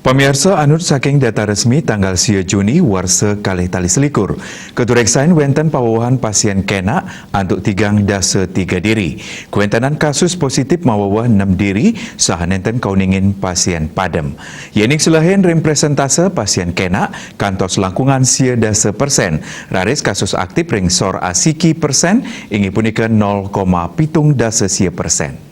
Pemirsa anut saking data resmi tanggal 10 Juni warsa kalih tali selikur. Ketureksain wenten pawawahan pasien kena antuk tigang dasa 3 diri. Kuentanan kasus positif mawawah 6 diri sahanenten kauningin pasien padem. Yening selahin representase pasien kena kantos langkungan 10 dasa persen. Raris kasus aktif ring sor asiki persen ingi punika 0,7 dasa 10%.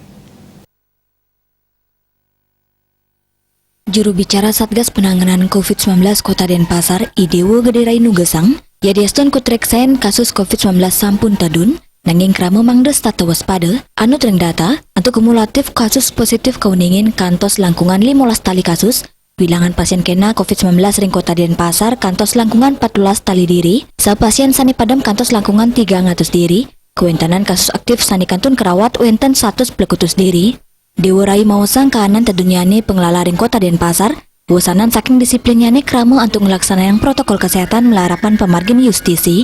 Juru bicara Satgas Penanganan COVID-19 Kota Denpasar, Idewo Gederai Nugesang, yadiaston kutreksain kasus COVID-19 sampun tadun, nanging krama mangdes tata waspada, anut reng data, untuk kumulatif kasus positif kauningin kantos langkungan 15 tali kasus, bilangan pasien kena COVID-19 ring Kota Denpasar kantos langkungan 14 tali diri, sa pasien sani padam kantos langkungan 300 diri, kuentanan kasus aktif sani kantun kerawat wenten 100 plekutus diri. Dewarai mawasang kahanan tedunyane pengelalaring Kota Denpasar, bosanan saking disiplinnyane krama untuk melaksanakan protokol kesehatan melarapan pemargin justisi.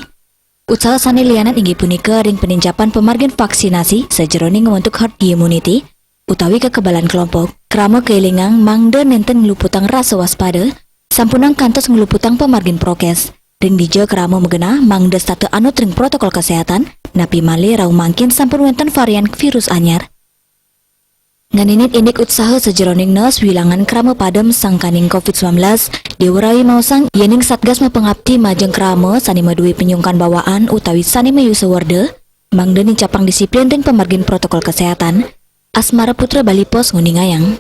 Usaha sani lianan inggih punika ring penincapan pemargin vaksinasi sejeroning untuk herd immunity, utawi kekebalan kelompok, krama keelingang mangde nenten ngeluputang rasa waspada, sampunang kantos ngeluputang pemargin prokes. Ring dijo krama megena mangde statu anut ring protokol kesehatan, napi male rau mangkin sampun wenten varian virus anyar. Nganinit indik usaha sejeroning nes wilangan krama padam sangkaning COVID-19 diurai mausang yening Satgas mapengabdi majeng krama sani madui penyungkan bawaan utawi sani mayu sewerde mangdening capang disiplin ring pemargin protokol kesehatan Asmara Putra Bali Pos Nguningayang.